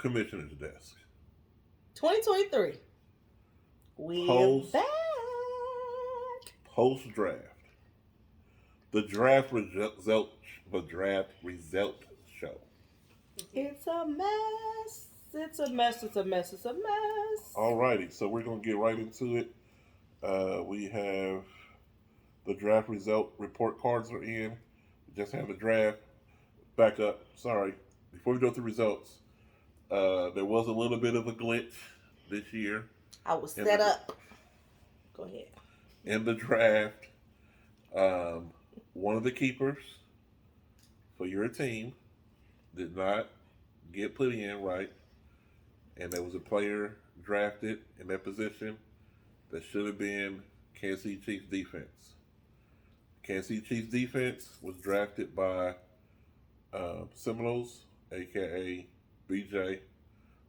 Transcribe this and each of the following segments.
commissioner's desk. 2023. We're Post back. post draft. The draft result show. It's a mess. It's a mess. It's a mess. It's a mess. Alrighty, so we're gonna get right into it. We have the draft result report cards are in. We just have the draft. Back up. Sorry. Before we go through results, there was a little bit of a glitch this year I was in set the up. Go ahead. in the draft. Um, One of the keepers for your team did not get put in right, and there was a player drafted in that position that should have been Kansas City Chiefs defense. Kansas City Chiefs defense was drafted by Seminoles, aka BJ.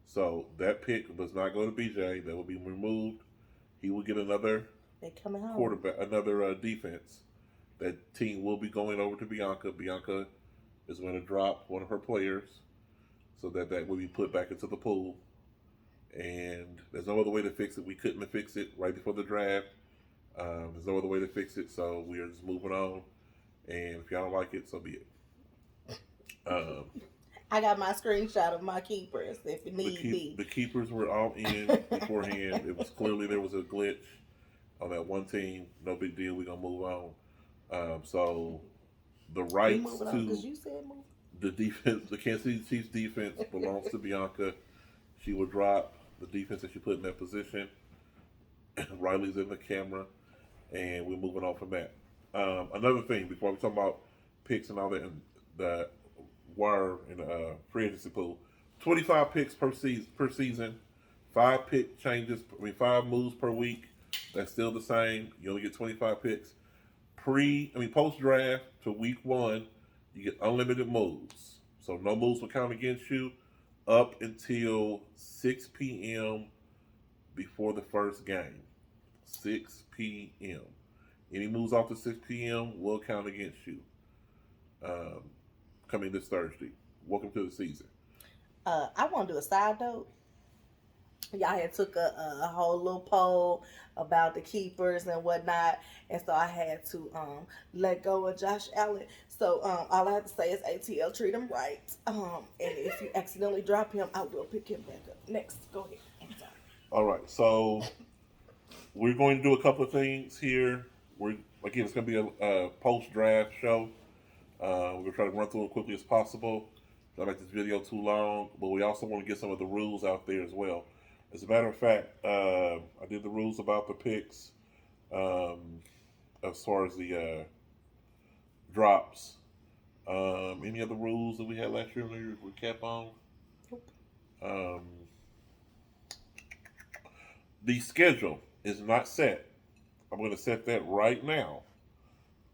So that pick does not go to BJ. That will be removed. He will get another They coming home. quarterback, another defense. That team will be going over to Bianca. Bianca is going to drop one of her players so that that will be put back into the pool. And there's no other way to fix it. We couldn't have fixed it right before the draft. There's no other way to fix it, so we are just moving on. And if y'all don't like it, so be it. Um, I got my screenshot of my keepers if it the, need be. the keepers were all in beforehand. It was clearly there was a glitch on that one team. No big deal. We're gonna move on. So the We rights moving on because to you said move. the defense, the Kansas City Chiefs defense, belongs to Bianca. She will drop the defense that she put in that position. Riley's in the camera, and we're moving on from that. Another thing before we talk about picks and all that, and the wire and free agency pool, 25 picks per season, 5 pick changes. I mean 5 moves per week. That's still the same. You only get 25 picks. Post draft to week one, you get unlimited moves. So no moves will count against you up until 6 p.m. before the first game. 6 p.m. Any moves after 6 p.m. will count against you. Um, Coming this Thursday. Welcome to the season. I want to do a side note. Y'all had took a whole little poll about the keepers and whatnot, and so I had to let go of Josh Allen. So all I have to say is ATL treat him right. And if you accidentally drop him, I will pick him back up. Next, go ahead. I'm sorry. All right, so we're going to do a couple of things here. It's going to be a post draft show. We're going to try to run through it quickly as possible. Don't make this video too long, but we also want to get some of the rules out there as well. As a matter of fact, I did the rules about the picks as far as the drops. Any other rules that we had last year we kept on? Nope. Um, the schedule is not set. I'm going to set that right now.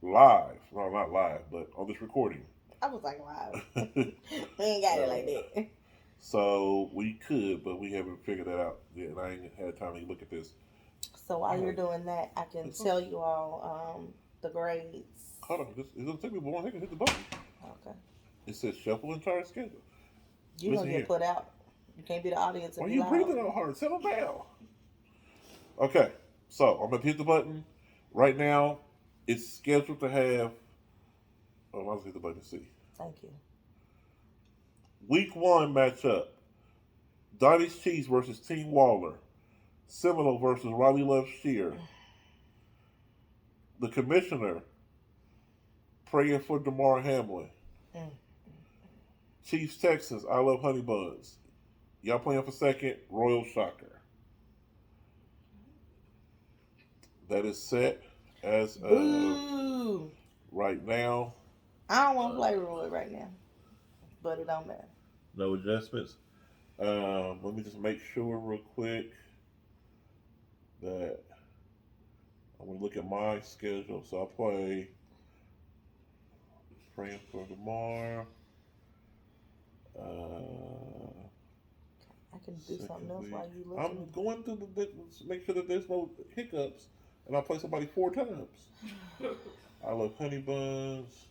Live. No, not live, but on this recording. I was like, wow. We ain't got it like that. So we could, but we haven't figured that out yet. And I ain't had time to look at this. So while you're doing that, I can tell you all the grades. Hold on, it doesn't take me one second to hit the button. Okay. It says shuffle entire schedule. You're Listen gonna get here. put out. You can't be the audience Why and are be you loud. breathing all hard? Settle down. Okay, so I'm gonna hit the button. Right now, it's scheduled to have. Oh, I'll hit the button to see. Thank you. Week 1 matchup: Donnie's Cheese versus Team Waller. Seminole versus Riley Love Shear. The commissioner praying for DeMar Hamlin. Mm. Chiefs Texans, I love honey buns. Y'all playing for second, Royal Shocker. That is set as of Boo! right now. I don't want to play Roy right now, but it don't matter. No adjustments. Let me just make sure real quick that I'm gonna look at my schedule. So I play praying for tomorrow. I can do something else while you looking. I'm going to make sure that there's no hiccups, and I play somebody 4 times. I love honey buns.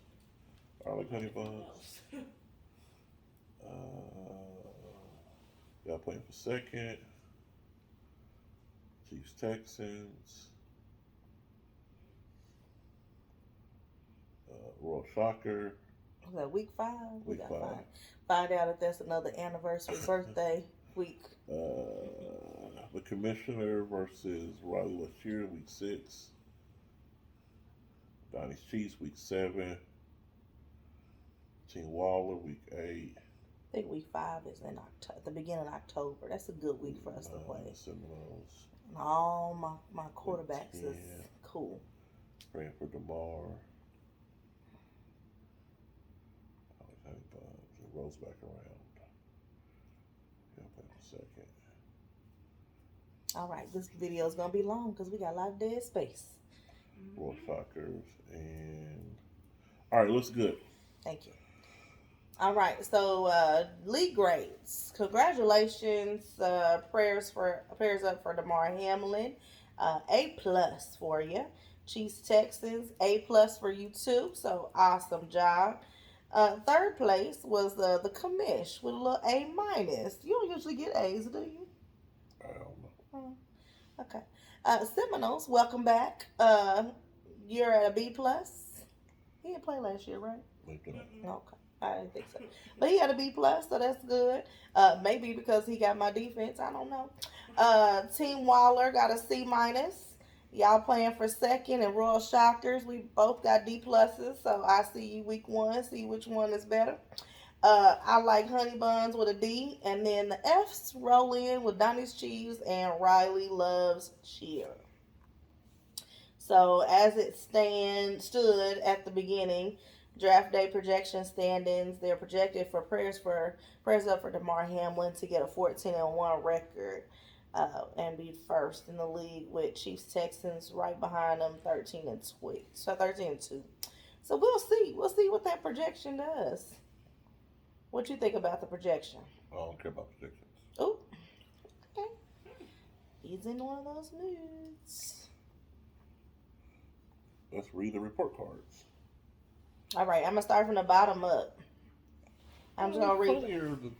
I like honey buns. playing for second. Chiefs, Texans. Royal Shocker. Was that week 5? We Week got 5. Find out if that's another anniversary birthday week. The Commissioner versus Riley Lashir, week 6. Donnie's Chiefs, week 7. Team Waller, week 8. I think week 5 is in October, the beginning of October. That's a good week for us to play. Seminoles. And all my quarterbacks is 10. cool. Praying for DeMar. Honey Buns. It rolls back around. Yeah, play for second. All right, this video is gonna be long because we got a lot of dead space. Royal Shockers and all right, looks good. Thank you. All right, so league grades. Congratulations. Prayers up for DeMar Hamlin. A+ for you. Chiefs Texans, A+ for you too. So awesome job. Third place was the commish with a little A-. You don't usually get A's, do you? I don't know. Okay. Seminoles, welcome back. You're at a B+. He didn't play last year, right? Okay. Okay. I didn't think so. But he had a B+, so that's good. Maybe because he got my defense. I don't know. Team Waller got a C-. Y'all playing for second, and Royal Shockers, we both got D+, so I see you week 1, see which one is better. I like Honey Buns with a D, and then the F's roll in with Donnie's Cheese and Riley Loves Cheer. So as it stood at the beginning, draft day projection standings, they're projected for prayers up for DeMar Hamlin to get a 14-1 record and be first in the league, with Chiefs Texans right behind them 13-2. So 13-2. So we'll see what that projection does. What you think about the projection? I don't care about predictions. Oh, okay. He's in one of those moods. Let's read the report cards. All right, I'm gonna start from the bottom up. I'm just gonna read. You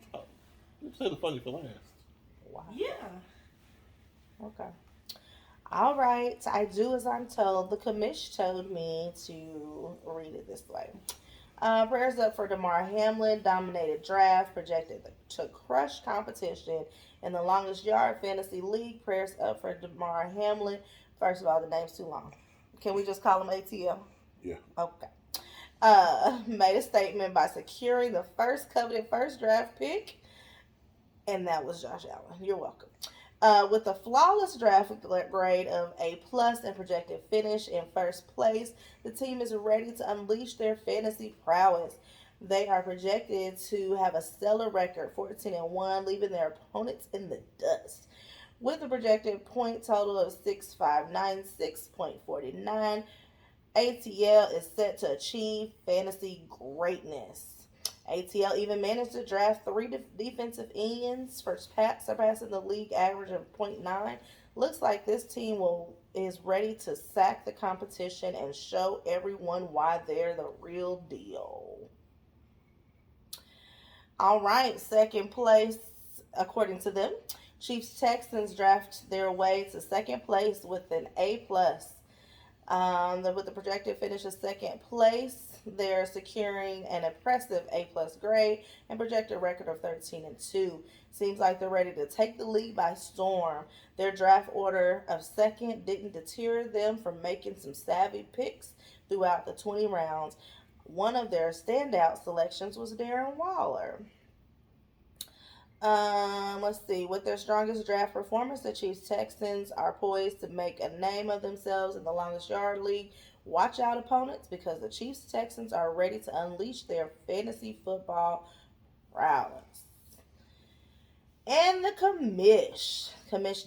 say the funny for last. Wow. Yeah. Okay. All right. I do as I'm told. The commish told me to read it this way. Prayers up for DeMar Hamlin. Dominated draft. Projected to crush competition in the longest yard fantasy league. Prayers up for DeMar Hamlin. First of all, the name's too long. Can we just call him ATL? Yeah. Okay. Made a statement by securing the coveted first draft pick, and that was Josh Allen. You're welcome. With a flawless draft grade of A+ and projected finish in first place, the team is ready to unleash their fantasy prowess. They are projected to have a stellar record, 14-1, leaving their opponents in the dust. With a projected point total of 6,596.49, ATL is set to achieve fantasy greatness. ATL even managed to draft 3 defensive ends, surpassing the league average of 0.9. Looks like this team is ready to sack the competition and show everyone why they're the real deal. All right, second place, according to them, Chiefs Texans draft their way to second place with an A+. With the projected finish of second place, they're securing an impressive A+ grade and projected record of 13-2. Seems like they're ready to take the league by storm. Their draft order of second didn't deter them from making some savvy picks throughout the 20 rounds. One of their standout selections was Darren Waller. Let's see. With their strongest draft performance, the Chiefs Texans are poised to make a name of themselves in the longest yard league. Watch out, opponents, because the Chiefs Texans are ready to unleash their fantasy football prowess. And the commish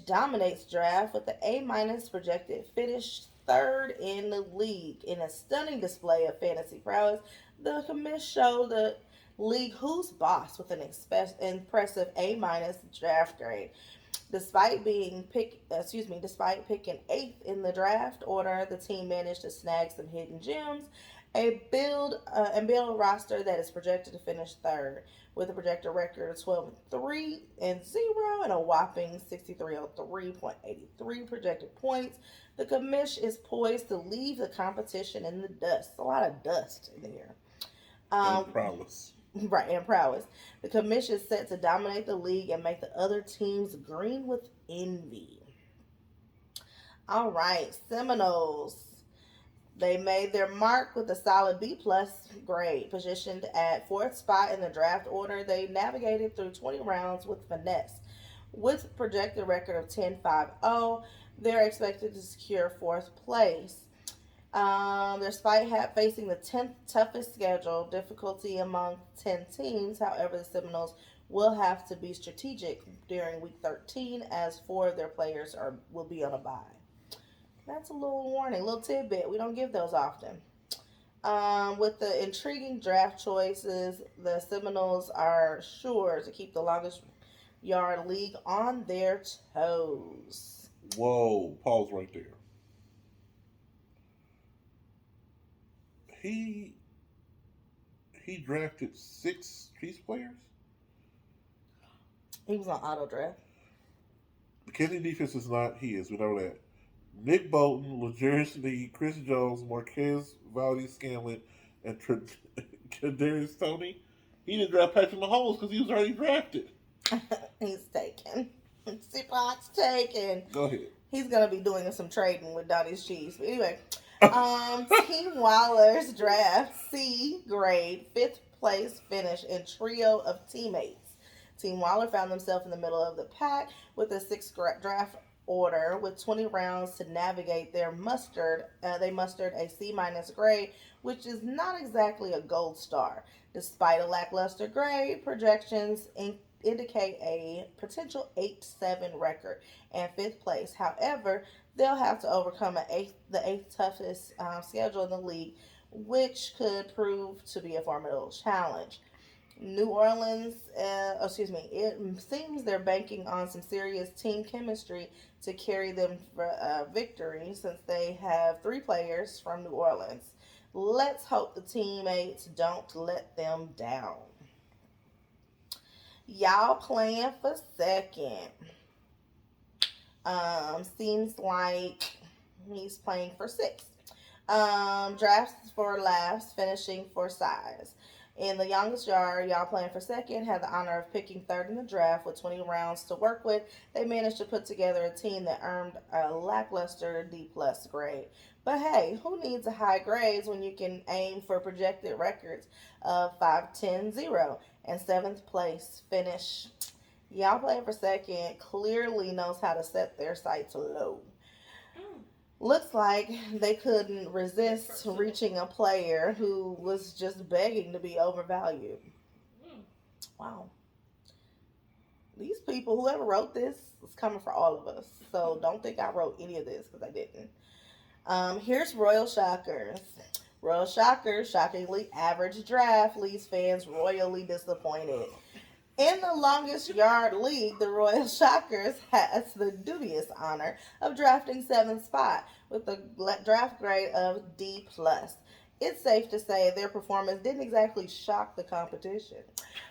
dominates draft with the A- projected finish third in the league. In a stunning display of fantasy prowess, the commish showed the league who's boss with an impressive A- draft grade. Despite picking 8th in the draft order, the team managed to snag some hidden gems build a roster that is projected to finish third with a projected record of 12-3-0 and a whopping 6,303.83 projected points. The commish is poised to leave the competition in the dust. A lot of dust in here. And prowess. Right, and prowess. The commish is set to dominate the league and make the other teams green with envy. All right, Seminoles. They made their mark with a solid B plus grade, positioned at fourth spot in the draft order. They navigated through 20 rounds with finesse. With a projected record of 10-5-0, they're expected to secure fourth place. Despite facing the 10th toughest schedule, difficulty among 10 teams, however, the Seminoles will have to be strategic during week 13 as 4 of their players will be on a bye. That's a little warning, a little tidbit. We don't give those often. With the intriguing draft choices, the Seminoles are sure to keep the longest yard league on their toes. Whoa, pause right there. He drafted 6 Chiefs players. He was on auto draft. The Kansas defense is not his. We know that. Nick Bolton, L'Jarius Sneed, Chris Jones, Marquez Valdes-Scantling, and Kadarius Toney. He didn't draft Patrick Mahomes because he was already drafted. He's taken. Seapock's taken. Go ahead. He's gonna be doing some trading with Donnie's Chiefs. But anyway, Team Waller's draft C grade 5th place finish in trio of teammates. Team Waller found themselves in the middle of the pack with a 6th draft order with 20 rounds to navigate. They mustered a C- grade, which is not exactly a gold star. Despite a lackluster grade, projections indicate a potential 8-7 record and 5th place. However, they'll have to overcome the 8th toughest schedule in the league, which could prove to be a formidable challenge. New Orleans, it seems they're banking on some serious team chemistry to carry them for victory since they have 3 players from New Orleans. Let's hope the teammates don't let them down. Y'all playing for second. Seems like he's playing for 6th. Drafts for laughs, finishing for size. In the youngest yard, y'all playing for second, had the honor of picking 3rd in the draft with 20 rounds to work with. They managed to put together a team that earned a lackluster D+ grade. But hey, who needs a high grades when you can aim for projected records of 5-10-0 and 7th place finish? Y'all playing for second clearly knows how to set their sights low. Looks like they couldn't resist reaching a player who was just begging to be overvalued. Wow. These people, whoever wrote this, is coming for all of us. So don't think I wrote any of this because I didn't. Here's Royal Shockers. Royal Shockers, shockingly average draft, leaves fans royally disappointed. In the longest yard league, the Royal Shockers has the dubious honor of drafting 7th spot with a draft grade of D+. It's safe to say their performance didn't exactly shock the competition.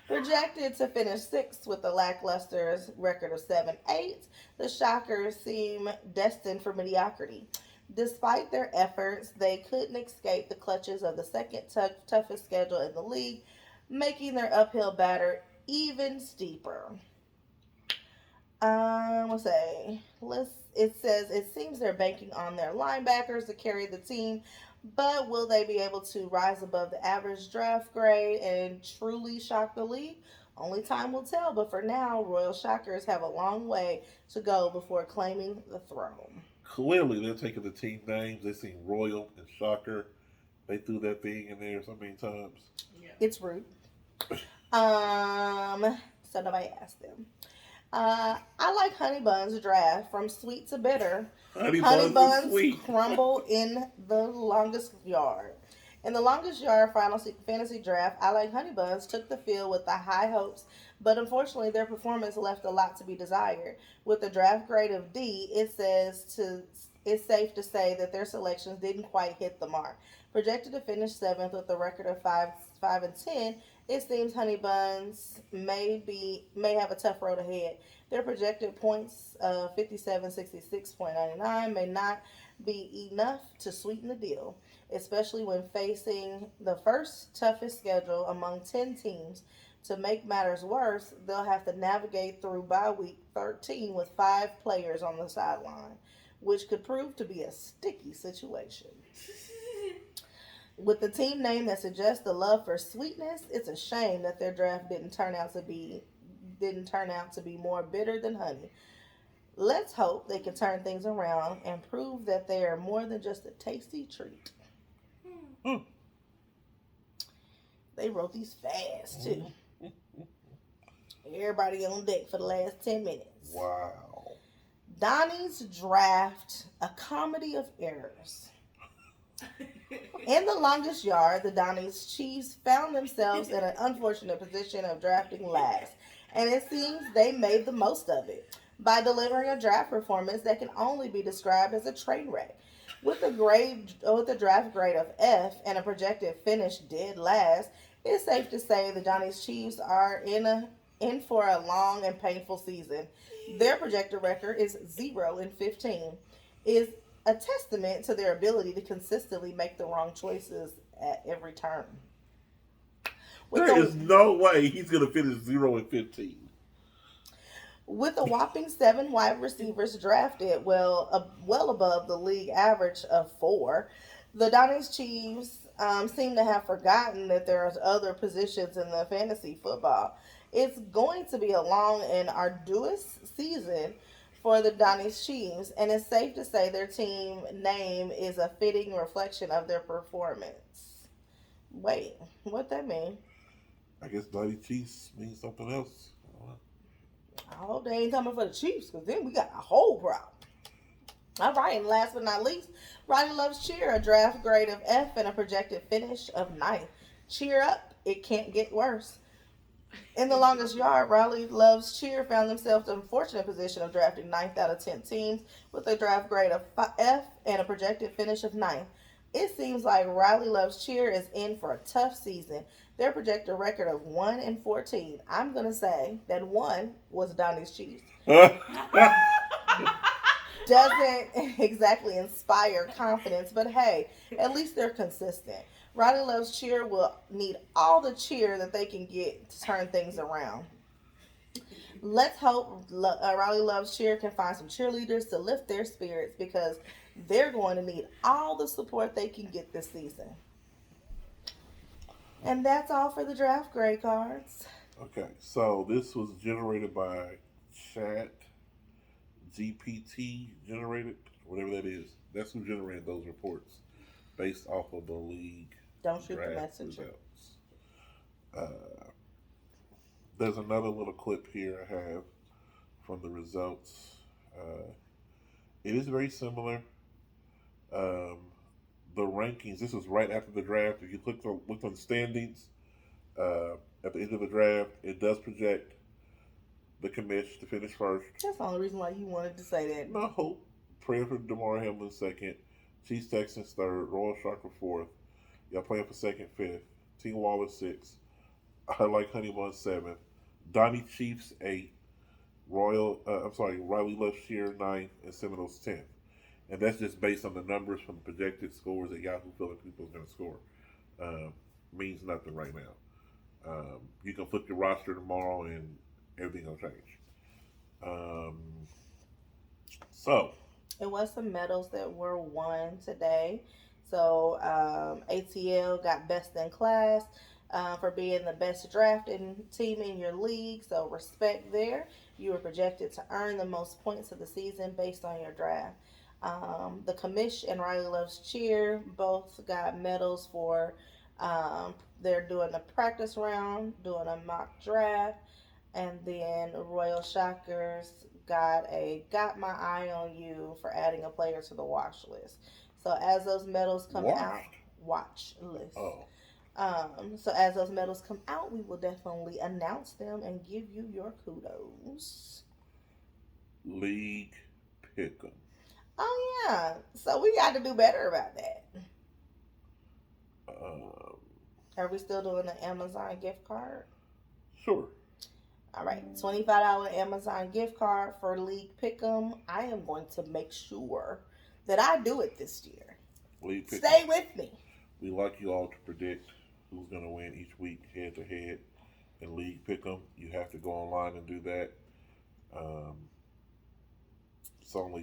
Projected to finish 6th with a lackluster record of 7-8, the Shockers seem destined for mediocrity. Despite their efforts, they couldn't escape the clutches of the 2nd toughest schedule in the league, making their uphill battle even steeper. It says it seems they're banking on their linebackers to carry the team, but will they be able to rise above the average draft grade and truly shock the league? Only time will tell, but for now, Royal Shockers have a long way to go before claiming the throne. Clearly, they're taking the team names. They seen Royal and Shocker. They threw that thing in there so many times. Yeah. It's rude. So nobody asked them. I like Honey Bun's draft from sweet to bitter. Honey Buns crumble in the longest yard. In the longest yard fantasy draft, I Like Honey Buns took the field with the high hopes, but unfortunately their performance left a lot to be desired. With a draft grade of D, it's safe to say that their selections didn't quite hit the mark. Projected to finish seventh with a record of 5-10, it seems Honey Buns may have a tough road ahead. Their projected points of 5766.99 may not be enough to sweeten the deal, especially when facing the first toughest schedule among 10 teams. To make matters worse, they'll have to navigate through bye week 13 with 5 players on the sideline, which could prove to be a sticky situation. With the team name that suggests the love for sweetness, it's a shame that their draft didn't turn out to be more bitter than honey. Let's hope they can turn things around and prove that they are more than just a tasty treat. Hmm. They wrote these fast too. Everybody on deck for the last 10 minutes. Wow. Donnie's draft, a comedy of errors. In the longest yard, the Donnie's Chiefs found themselves in an unfortunate position of drafting last, and it seems they made the most of it by delivering a draft performance that can only be described as a train wreck. With a draft grade of F and a projected finish dead last, it's safe to say the Donnie's Chiefs are in for a long and painful season. Their projected record is 0-15. Is a testament to their ability to consistently make the wrong choices at every turn. With There a, is no way he's going to finish 0-15. with a whopping 7 wide receivers drafted, well above the league average of 4, the Donnie's Chiefs seem to have forgotten that there are other positions in the fantasy football. It's going to be a long and arduous season for the Donnie's Chiefs, and it's safe to say their team name is a fitting reflection of their performance. Wait, what that mean? I guess Donnie Chiefs means something else. I don't know. I hope they ain't coming for the Chiefs, because then we got a whole problem. All right, and last but not least, Ronnie Loves Cheer, a draft grade of F and a projected finish of ninth. Cheer up, it can't get worse. In the longest yard, Riley Loves Cheer found themselves in a fortunate position of drafting ninth out of 10 teams with a draft grade of F and a projected finish of ninth. It seems like Riley Loves Cheer is in for a tough season. Their projected record of 1-14. I'm going to say that 1 was Donnie's Chiefs. Doesn't exactly inspire confidence, but hey, at least they're consistent. Riley Loves Cheer will need all the cheer that they can get to turn things around. Let's hope Riley Loves Cheer can find some cheerleaders to lift their spirits, because they're going to need all the support they can get this season. And that's all for the draft grade cards. Okay, so this was generated by Chat GPT generated, whatever that is. That's who generated those reports based off of the league Don't shoot the draft messenger. results. There's another little clip here I have from the results. It is very similar. Um, the rankings. This was right after the draft. If you look on the standings at the end of the draft, it does project the commish to finish first. That's the only reason why you wanted to say that. No hope. Praying for DeMar Hamlin second. Chiefs Texans third. Royal Shark for fourth. Y'all playing for second, fifth. Team Wallace sixth. I like Honey Bun seventh. Donnie Chiefs eighth. Riley Love Shear ninth, and Seminoles 10th. And that's just based on the numbers from the projected scores that Yahoo feel like people are going to score. Means nothing right now. You can flip your roster tomorrow and everything will change. So, It was some medals that were won today. So ATL got best in class for being the best drafting team in your league. So respect there. You were projected to earn the most points of the season based on your draft. The Commish and Riley Loves Cheer both got medals for they're doing the practice round, doing a mock draft, and then Royal Shockers got my eye on you for adding a player to the watch list. So as those medals come out, watch list. oh, So as those medals come out, we will definitely announce them and give you your kudos. League Pick'em. Oh yeah, so we got to do better about that. Are we still doing the Amazon gift card? Sure. All right, $25 Amazon gift card for League Pick'em. I am going to make sure that I do it this year. League Pick'em. Stay with me. We like you all to predict who's going to win each week head to head in League Pick'em. You have to go online and do that. It's only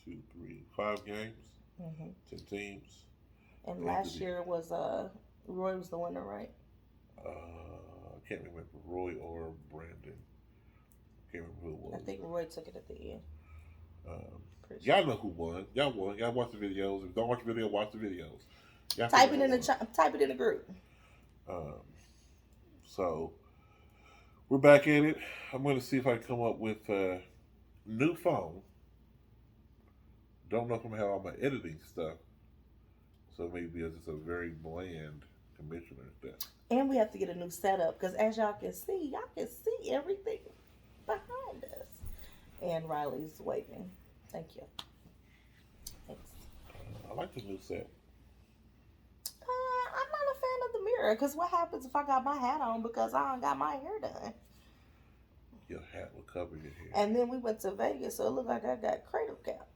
2, 3, 5 games, 10 teams. And last year was Roy was the winner, right? I can't remember Roy or Brandon. Can't remember who it was. I think Roy took it at the end. Y'all know who won. Y'all won. Y'all watch the videos. If you don't watch the video, watch the videos. Y'all Type it in the group. So we're back at it. I'm going to see if I can come up with a new phone. Don't know if I'm going to have all my editing stuff. So maybe it's just a very bland commissioner's desk. And we have to get a new setup because as y'all can see everything behind us. And Riley's waving. Thank you. Thanks. I like the new set. I'm not a fan of the mirror because what happens if I got my hat on because I don't got my hair done? Your hat will cover your hair. And then we went to Vegas, so it looked like I got cradle cap.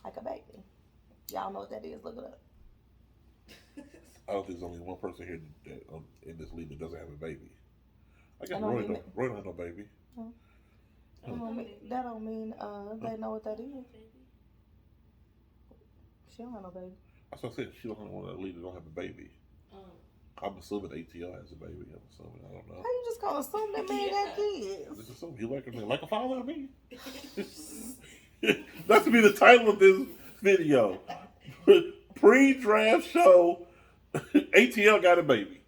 Like a baby. Y'all know what that is. Look it up. I don't think there's only one person here that in this league that doesn't have a baby. I guess don't Roy mean don't, Roy don't have no baby. That don't mean they know what that is. She don't have no baby. That's what I said. She don't have one of the league that don't have a baby. I'm assuming ATL has a baby. I'm assuming. I don't know. How you just gonna assume that man got kids? Just assume he like a father to me. That should be the title of this video. Pre-draft show. ATL got a baby.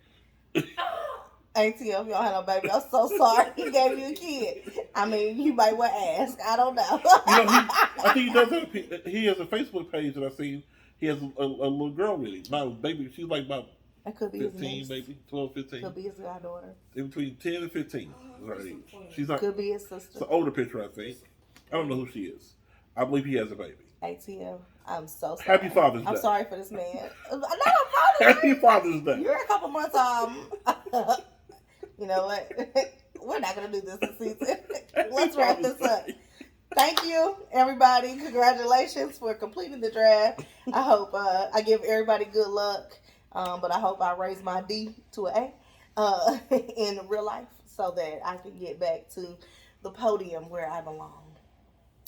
ATL, you don't have no baby. I'm so sorry. He gave you a kid. I mean, you might want to ask. I don't know. I think he does have. He has a Facebook page that I've seen. He has a little girl with him. My baby, she's like about it could be 15, maybe 12, 15. Could be his goddaughter. In between 10 and 15. Right. She's not. Could be his sister. It's an older picture, I think. I don't know who she is. I believe he has a baby. ATL, I'm so sorry. Happy Father's Day. I'm sorry for this man. Happy Father's Day. You're a couple months you know what? We're not gonna do this season. Let's wrap this up. Thank you, everybody. Congratulations for completing the draft. I hope I give everybody good luck. But I hope I raise my D to an A in real life so that I can get back to the podium where I belong.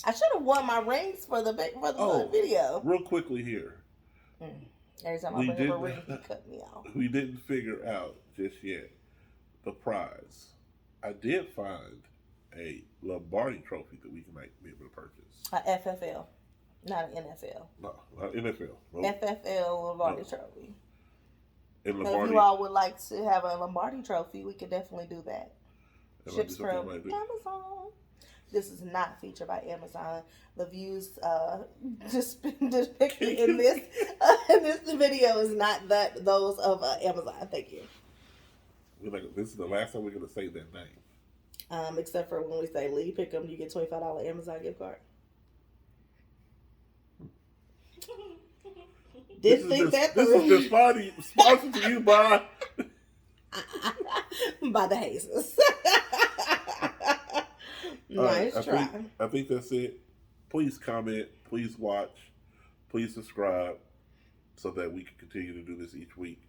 I should have won my rings for the video. Real quickly here. Every time I bring up a ring, he cut me off. We didn't figure out just yet the prize. I did find a Lombardi trophy that we might be able to purchase. A FFL, not an NFL. No, not NFL. Nope. FFL Lombardi trophy. And Lombardi, so if you all would like to have a Lombardi trophy, we could definitely do that. Ships from Amazon. This is not featured by Amazon. The views just depicted in this video is not those of Amazon. Thank you. This is the last time we're going to say that name. Except for when we say League Pick'em, you get $25 Amazon gift card. This is sponsored to you by the Hazes. Nice try. I think that's it. Please comment. Please watch. Please subscribe so that we can continue to do this each week.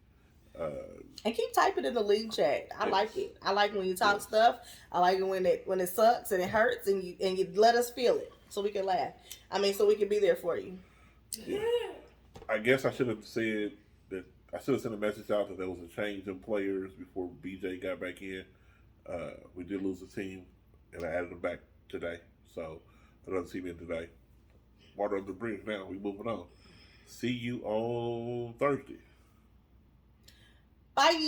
And keep typing in the league chat. I like it. I like when you talk stuff. I like it when it sucks and it hurts and you let us feel it so we can laugh. I mean, so we can be there for you. Yeah. I guess I should have said that I should have sent a message out that there was a change in players before BJ got back in. We did lose a team, and I added them back today. So another team in today. Water under the bridge now. We moving on. See you on Thursday. Bye.